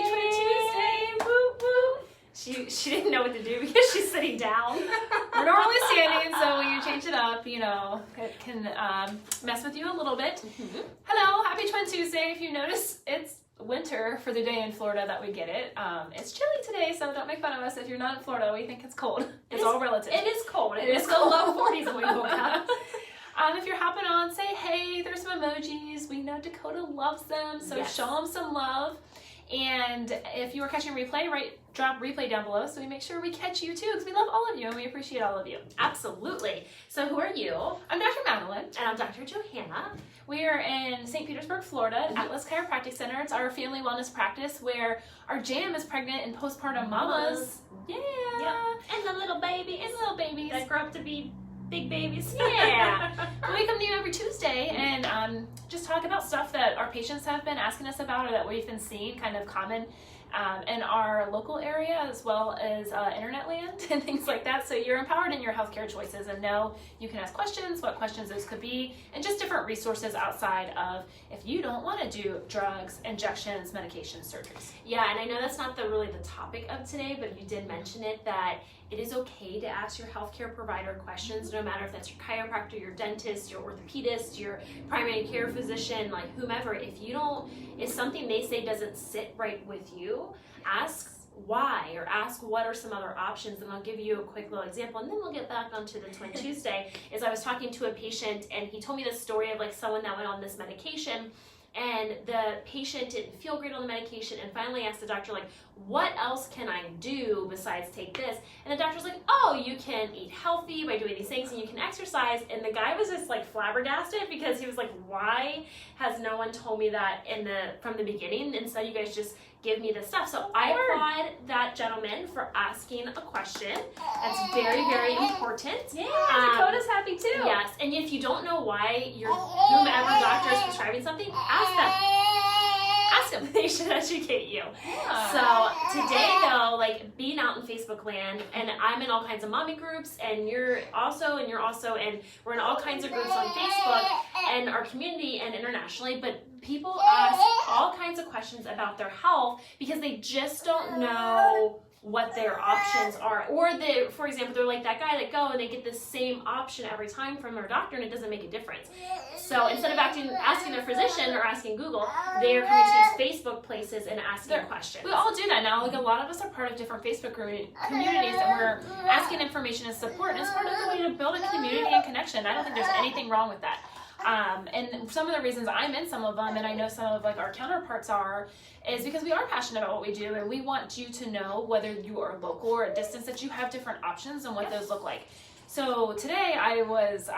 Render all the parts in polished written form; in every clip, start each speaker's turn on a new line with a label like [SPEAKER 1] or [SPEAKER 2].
[SPEAKER 1] Twin Tuesday! Woo woo! She didn't know what to do because she's sitting down. We're normally standing, so when you change it up, you know, it can mess with you a little bit. Mm-hmm. Hello, happy Twin Tuesday. If you notice, it's winter for the day in Florida that we get it. It's chilly today, so don't make fun of us if you're not in Florida. We think it's cold. It's all relative.
[SPEAKER 2] It is cold.
[SPEAKER 1] It is cold. Low 40s when we woke up. If you're hopping on, say hey. There's some emojis. We know Dakota loves them, so
[SPEAKER 2] yes.
[SPEAKER 1] Show them some love. And if you were catching replay, drop replay down below so we make sure we catch you too, because we love all of you and we appreciate all of you.
[SPEAKER 2] Absolutely. So who are you?
[SPEAKER 1] I'm Dr. Madeline.
[SPEAKER 2] And I'm Dr. Johanna.
[SPEAKER 1] We are in St. Petersburg, Florida, Atlas Chiropractic Center. It's our family wellness practice where our jam is pregnant and postpartum mamas. Yeah.
[SPEAKER 2] Yep. And the little babies.
[SPEAKER 1] And little babies.
[SPEAKER 2] That grow up to be big babies.
[SPEAKER 1] Yeah. We come to you every Tuesday and just talk about stuff that our patients have been asking us about or that we've been seeing kind of common in our local area as well as internet land and things like that. So you're empowered in your healthcare choices and know you can ask questions, what questions those could be, and just different resources outside of if you don't want to do drugs, injections, medications, surgeries.
[SPEAKER 2] Yeah, and I know that's not really the topic of today, but you did mention it that it is okay to ask your healthcare provider questions, no matter if that's your chiropractor, your dentist, your orthopedist, your primary care physician, like whomever. If something they say doesn't sit right with you, ask why or ask what are some other options, and I'll give you a quick little example and then we'll get back onto the Twin Tuesday. Is I was talking to a patient and he told me the story of like someone that went on this medication and the patient didn't feel great on the medication and finally asked the doctor, like, what else can I do besides take this? And the doctor's like, oh, you can eat healthy by doing these things and you can exercise. And the guy was just like flabbergasted because he was like, why has no one told me that from the beginning? Instead, you guys just give me this stuff. So I applaud that gentleman for asking a question. That's very, very important.
[SPEAKER 1] Yeah, Dakota's happy too.
[SPEAKER 2] Yes, and if you don't know why whomever doctor is prescribing something, ask them. Ask them. They should educate you.
[SPEAKER 1] Yeah.
[SPEAKER 2] So today though, like being out in Facebook land, and I'm in all kinds of mommy groups, and you're also, and we're in all kinds of groups on Facebook and our community and internationally, but people ask all kinds of questions about their health because they just don't know what their options are. Or for example, they're like that guy that go and they get the same option every time from their doctor and it doesn't make a difference. So instead of asking their physician or asking Google, they're coming to these Facebook places and asking questions.
[SPEAKER 1] We all do that now. Like a lot of us are part of different Facebook communities and we're asking information and support, and it's part of the way to build a community and connection. I don't think there's anything wrong with that. And some of the reasons I'm in some of them, and I know some of like our counterparts are, is because we are passionate about what we do and we want you to know, whether you are local or a distance, that you have different options and what those look like. So today I was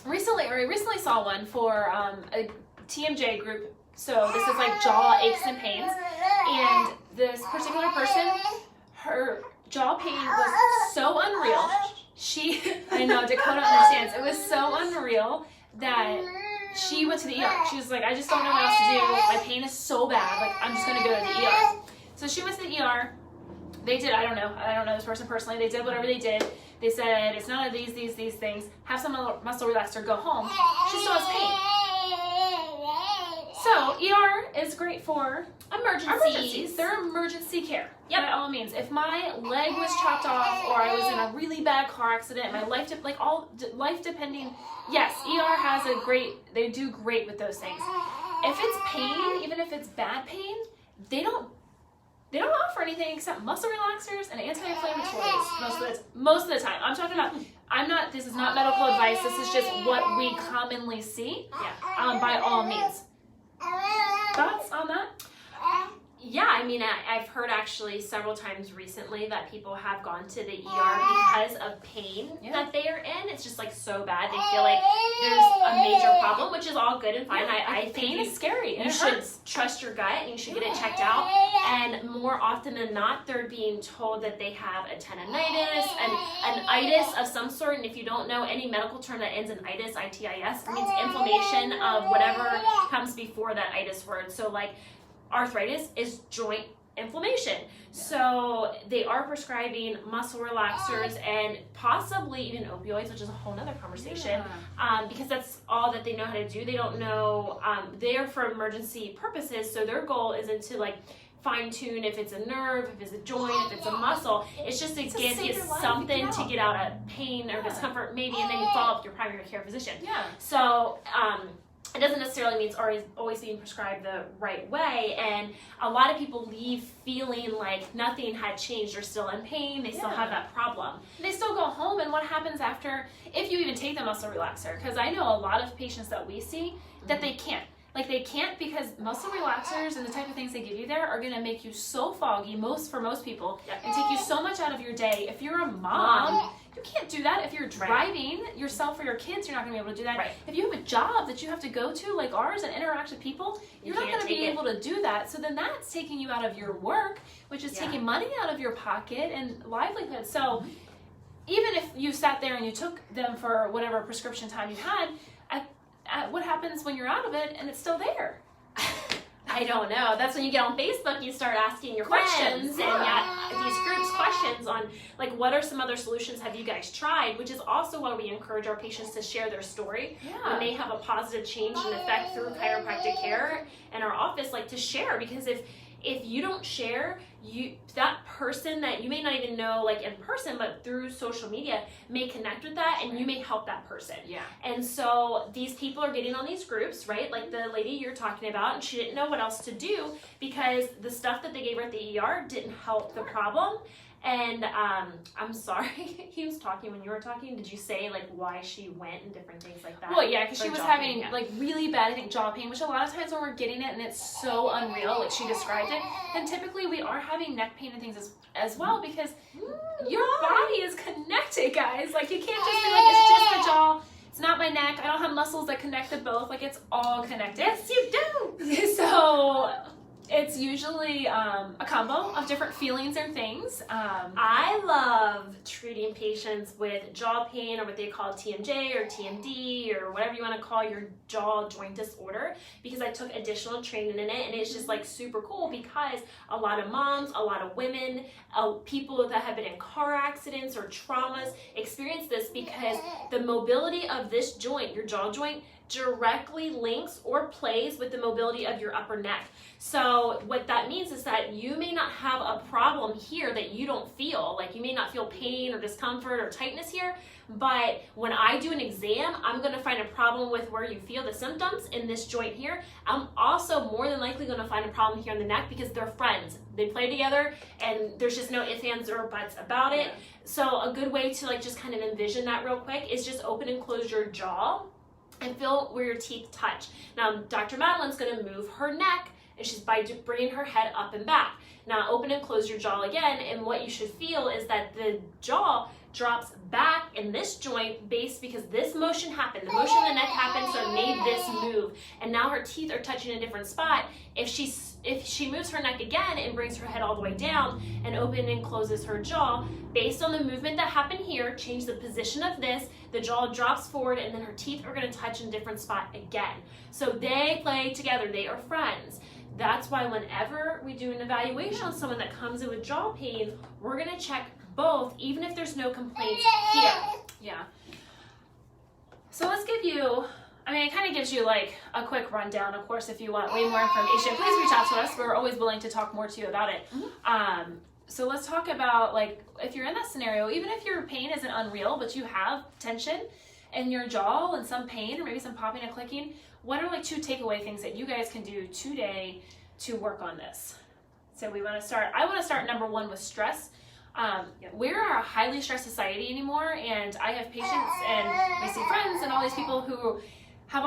[SPEAKER 1] recently saw one for a TMJ group. So this is like jaw aches and pains, and this particular person, her jaw pain was so unreal. I know Dakota understands. It was so unreal that she went to the ER. She was like, I just don't know what else to do. My pain is so bad. Like, I'm just going to go to the ER. So she went to the ER. They did, I don't know this person personally. They did whatever they did. They said, it's none of these things. Have some muscle relaxer, go home. She still has pain. So ER is great for emergencies. They're emergency care. Yep. By all means. If my leg was chopped off or I was in a really bad car accident, my life depending, yes, ER they do great with those things. If it's pain, even if it's bad pain, they don't offer anything except muscle relaxers and anti-inflammatories most of the time. I'm talking about, this is not medical advice, this is just what we commonly see, by all means. Thoughts on that?
[SPEAKER 2] Yeah, I mean, I've heard actually several times recently that people have gone to the ER because of pain that they are in. It's just like so bad. They feel like there's a major problem, which is all good and fine. I think
[SPEAKER 1] pain is scary.
[SPEAKER 2] You should trust your gut and you should get it checked out. And more often than not, they're being told that they have a tendonitis, an itis of some sort. And if you don't know any medical term that ends in itis, I-T-I-S, it means inflammation of whatever comes before that itis word. So like, arthritis is joint inflammation. So they are prescribing muscle relaxers and possibly even opioids, which is a whole nother conversation, because that's all that they know how to do. They don't know, they are for emergency purposes, so their goal isn't to like fine tune if it's a nerve, if it's a joint, if it's a muscle. It's just to get you something to get out of pain or discomfort maybe, and then you follow up with your primary care physician. So it doesn't necessarily mean it's always being prescribed the right way, and a lot of people leave feeling like nothing had changed. They're still in pain, they still have that problem.
[SPEAKER 1] They still go home, and what happens after, if you even take the muscle relaxer, because I know a lot of patients that we see that they can't. Like they can't, because muscle relaxers and the type of things they give you there are going to make you so foggy, for most people, and take you so much out of your day. If you're a mom, you can't do that. If you're driving yourself or your kids, you're not going to be able to do that. If you have a job that you have to go to like ours and interact with people, you're not going to be able to do that. So then that's taking you out of your work, which is taking money out of your pocket and livelihood. So even if you sat there and you took them for whatever prescription time you had, what happens when you're out of it and it's still there?
[SPEAKER 2] I don't know. That's when you get on Facebook, you start asking your friends and these groups questions on like, what are some other solutions have you guys tried, which is also why we encourage our patients to share their story when they have a positive change and effect through chiropractic care in our office, like to share, because if you don't share, that person that you may not even know like in person, but through social media may connect with that, and you may help that person. And so these people are getting on these groups, right? Like the lady you're talking about, and she didn't know what else to do because the stuff that they gave her at the ER didn't help the problem. And I'm sorry, he was talking when you were talking. Did you say like why she went and different things like that?
[SPEAKER 1] Well, yeah, because she was having like really bad, I think, jaw pain, which a lot of times when we're getting it and it's so unreal, like she described it, then typically we are having neck pain and things as well, because your body is connected, guys. Like you can't just be like, it's just the jaw. It's not my neck. I don't have muscles that connect the both. Like it's all connected.
[SPEAKER 2] Yes, you do.
[SPEAKER 1] So it's usually a combo of different feelings and things.
[SPEAKER 2] I love treating patients with jaw pain, or what they call TMJ or TMD or whatever you want to call your jaw joint disorder, because I took additional training in it, and it's just like super cool because a lot of moms, a lot of women, people that have been in car accidents or traumas experience this, because the mobility of this joint, your jaw joint, directly links or plays with the mobility of your upper neck. So what that means is that you may not have a problem here that you don't feel, like you may not feel pain or discomfort or tightness here, but when I do an exam, I'm going to find a problem with where you feel the symptoms in this joint here. I'm also more than likely going to find a problem here in the neck, because they're friends. They play together, and there's just no ifs, ands, or buts about it. So a good way to like just kind of envision that real quick is just open and close your jaw and feel where your teeth touch. Now, Dr. Madeline's going to move her neck, and she's by bringing her head up and back. Now, open and close your jaw again, and what you should feel is that the jaw drops back in this joint because this motion happened. The motion in the neck happened, so it made this move, and now her teeth are touching a different spot. If she moves her neck again and brings her head all the way down and open and closes her jaw, based on the movement that happened here, change the position of this, the jaw drops forward, and then her teeth are going to touch in a different spot again. So they play together, they are friends. That's why whenever we do an evaluation on someone that comes in with jaw pain, we're going to check both, even if there's no complaints here.
[SPEAKER 1] So let's give you, it kind of gives you like a quick rundown. Of course, if you want way more information, please reach out to us. We're always willing to talk more to you about it. So let's talk about, like, if you're in that scenario, even if your pain isn't unreal, but you have tension in your jaw and some pain or maybe some popping and clicking, what are like 2 takeaway things that you guys can do today to work on this? So I want to start number 1 with stress. We're a highly stressed society anymore, and I have patients and I see friends and all these people who have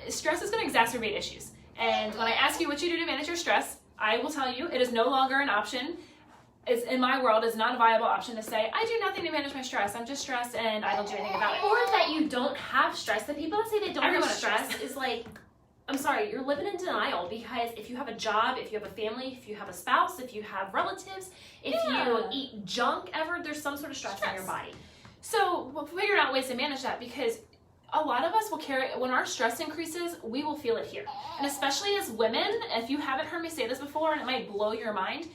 [SPEAKER 1] stress is going to exacerbate issues. And when I ask you what you do to manage your stress, I will tell you it is no longer an option. In my world, is not a viable option to say, I do nothing to manage my stress. I'm just stressed and I don't do anything about it.
[SPEAKER 2] Or that you don't have stress. The people that say they don't have stress is like, I'm sorry, you're living in denial, because if you have a job, if you have a family, if you have a spouse, if you have relatives, if you eat junk ever, there's some sort of stress in your body.
[SPEAKER 1] So we'll figure out ways to manage that, because a lot of us will carry, when our stress increases, we will feel it here. And especially as women, if you haven't heard me say this before, and it might blow your mind,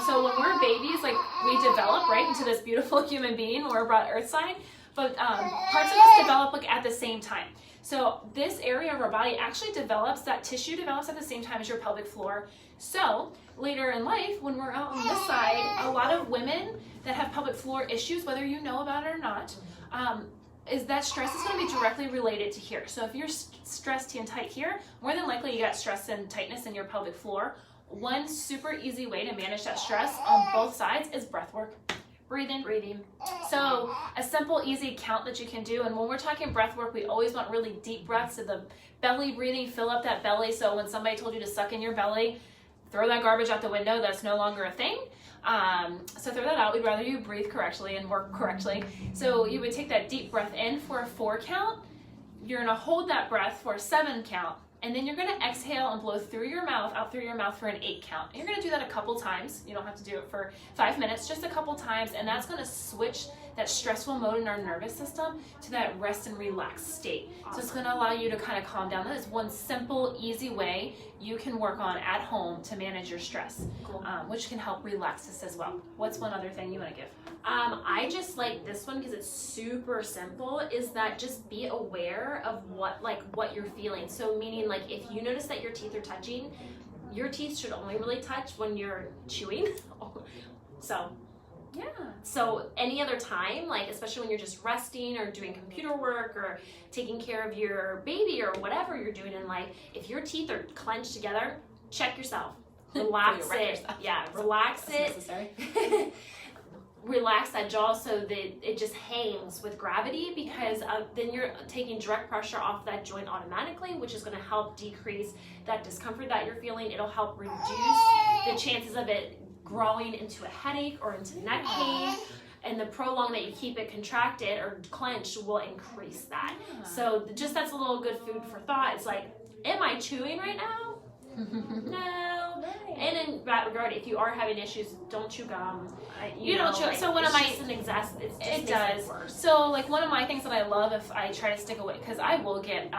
[SPEAKER 1] so when we're babies, like we develop right into this beautiful human being when we're brought earthside, but parts of us develop like at the same time. So this area of our body actually develops, that tissue develops at the same time as your pelvic floor. So later in life, when we're out on this side, a lot of women that have pelvic floor issues, whether you know about it or not, is that stress is going to be directly related to here. So if you're stressed and tight here, more than likely you got stress and tightness in your pelvic floor. One super easy way to manage that stress on both sides is breath work. Breathing. So a simple, easy count that you can do. And when we're talking breath work, we always want really deep breaths. So the belly breathing, fill up that belly. So when somebody told you to suck in your belly, throw that garbage out the window. That's no longer a thing. So throw that out. We'd rather you breathe correctly and work correctly. So you would take that deep breath in for a 4 count. You're going to hold that breath for a 7 count. And then you're going to exhale and blow through your mouth, out through your mouth for an 8 count. And you're going to do that a couple times. You don't have to do it for 5 minutes, just a couple times. And that's going to switch that stressful mode in our nervous system to that rest and relax state. Awesome. So it's going to allow you to kind of calm down. That is one simple, easy way you can work on at home to manage your stress, cool. Which can help relax this as well. What's one other thing you want to give?
[SPEAKER 2] I just like this one because it's super simple, is that just be aware of what you're feeling. So meaning like if you notice that your teeth are touching, your teeth should only really touch when you're chewing. So any other time, like especially when you're just resting or doing computer work or taking care of your baby or whatever you're doing in life, if your teeth are clenched together, check yourself. Relax it. Yeah, relax it.
[SPEAKER 1] Necessary.
[SPEAKER 2] Relax that jaw so that it just hangs with gravity, because then you're taking direct pressure off that joint automatically, which is going to help decrease that discomfort that you're feeling. It'll help reduce the chances of it growing into a headache or into neck pain. And the prolong that you keep it contracted or clenched will increase that. Yeah. So just that's a little good food for thought. It's like, am I chewing right now? No. Right. And in that regard, if you are having issues, don't chew gum.
[SPEAKER 1] You don't chew. So one of my
[SPEAKER 2] it does.
[SPEAKER 1] So like one of my things that I love, if I try to stick away, because I will get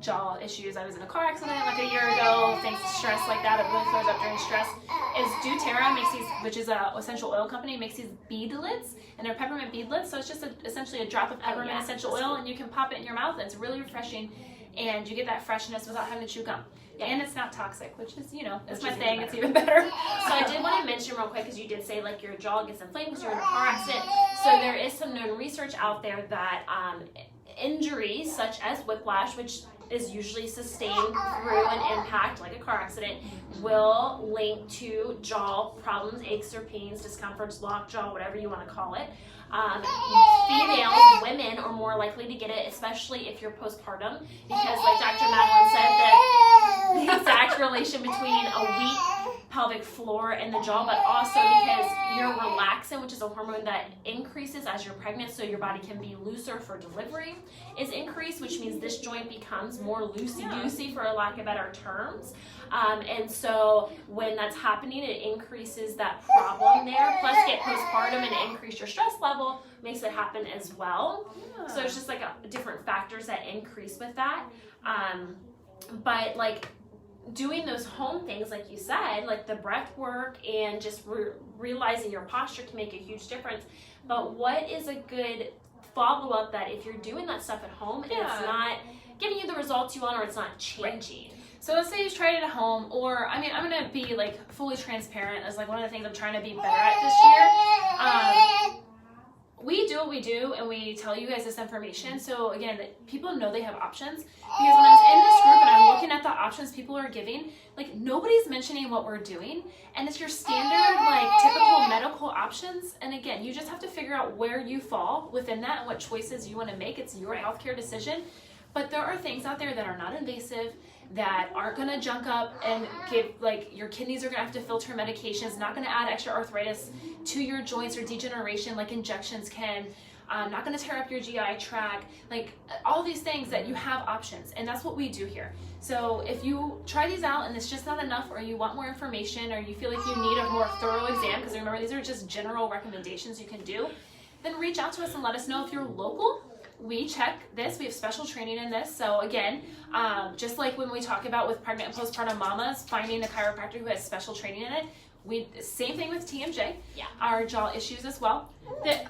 [SPEAKER 1] jaw issues. I was in a car accident like a year ago. Thanks to stress like that, it really flares up during stress. Is doTERRA makes these, which is a essential oil company, makes these beadlets, and they're peppermint beadlets. So it's just essentially a drop of peppermint essential oil, and you can pop it in your mouth, and it's really refreshing, and you get that freshness without having to chew gum. Yeah. And it's not toxic, which is, it's my thing. It's even better.
[SPEAKER 2] So I did want to mention real quick, because you did say like your jaw gets inflamed because you're in a car accident. So there is some known research out there that injuries such as whiplash, which is usually sustained through an impact like a car accident, will link to jaw problems, aches or pains, discomforts, locked jaw, whatever you want to call it. Females, women are more likely to get it, especially if you're postpartum, because like Dr. Madeline said, that the exact relation between a weak pelvic floor and the jaw, but also because your relaxin, which is a hormone that increases as you're pregnant so your body can be looser for delivery, is increased, which means this joint becomes more loosey-goosey, for a lack of better terms. And so when that's happening, it increases that problem there. Plus get postpartum and increase your stress level makes it happen as well. Yeah. So it's just like different factors that increase with that. But like doing those home things, like you said, like the breath work and just realizing your posture can make a huge difference. But what is a good follow-up that if you're doing that stuff at home and it's not giving you the results you want, or it's not changing?
[SPEAKER 1] Right. So let's say you tried it at home, or I'm going to be like fully transparent as like one of the things I'm trying to be better at this year. We do what we do, and we tell you guys this information. So again, people know they have options, because when I was in this group and I'm looking at the options people are giving, like nobody's mentioning what we're doing, and it's your standard like typical medical options. And again, you just have to figure out where you fall within that and what choices you want to make. It's your healthcare decision. But there are things out there that are not invasive, that aren't going to junk up and give, like, your kidneys are going to have to filter medications, not going to add extra arthritis to your joints or degeneration like injections can, not going to tear up your GI tract, like all these things that you have options. And that's what we do here. So if you try these out and it's just not enough, or you want more information, or you feel like you need a more thorough exam, because remember, these are just general recommendations you can do, then reach out to us and let us know if you're local. we check this. We have special training in this. So again, just like when we talk about with pregnant and postpartum mamas, finding a chiropractor who has special training in it, same thing with TMJ.
[SPEAKER 2] Yeah.
[SPEAKER 1] Our jaw issues as well.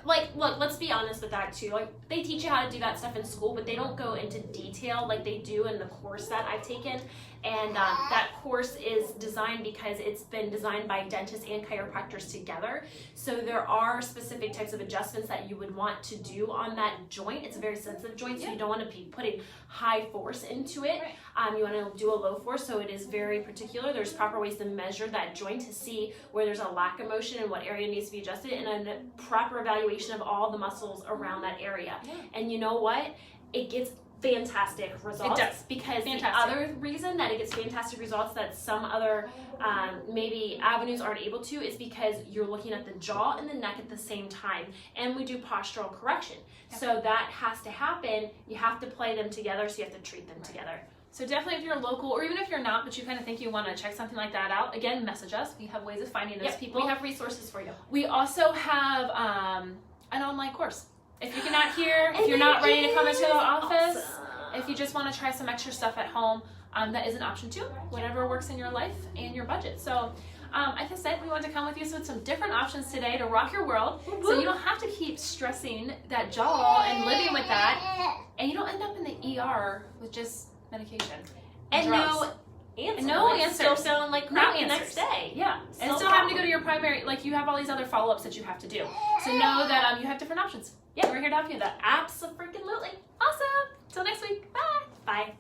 [SPEAKER 2] Look, let's be honest with that too. Like, they teach you how to do that stuff in school, but they don't go into detail like they do in the course that I've taken. And that course is designed because it's been designed by dentists and chiropractors together. So there are specific types of adjustments that you would want to do on that joint. It's a very sensitive joint, so you don't want to be putting high force into it.
[SPEAKER 1] Right.
[SPEAKER 2] You want to do a low force, so it is very particular. There's proper ways to measure that joint to see where there's a lack of motion and what area needs to be adjusted, and a proper evaluation of all the muscles around that area.
[SPEAKER 1] Yeah.
[SPEAKER 2] And you know what? It gets fantastic results.
[SPEAKER 1] It does.
[SPEAKER 2] Because
[SPEAKER 1] Fantastic.
[SPEAKER 2] the other reason that it gets fantastic results that some other maybe avenues aren't able to is because you're looking at the jaw and the neck at the same time, and we do postural correction.
[SPEAKER 1] Yep.
[SPEAKER 2] So that has to happen. You have to play them together, so you have to treat them together.
[SPEAKER 1] So definitely if you're local, or even if you're not, but you kind of think you want to check something like that out, again, message us. We have ways of finding those people.
[SPEAKER 2] We have resources for you.
[SPEAKER 1] We also have an online course. If you cannot hear, if you're not ready to come into the office, if you just want to try some extra stuff at home, that is an option too. Whatever works in your life and your budget. So, like I said, we wanted to come with you with some different options today to rock your world, so you don't have to keep stressing that jaw and living with that, and you don't end up in the ER with just medication
[SPEAKER 2] and
[SPEAKER 1] drugs.
[SPEAKER 2] No answers.
[SPEAKER 1] Still
[SPEAKER 2] feeling like crap the next day.
[SPEAKER 1] Yeah, and still having to go to your primary, like you have all these other follow-ups that you have to do. So know that you have different options. Yeah, we're here to help you with that.
[SPEAKER 2] Absolutely.
[SPEAKER 1] Awesome. Till next week. Bye.
[SPEAKER 2] Bye.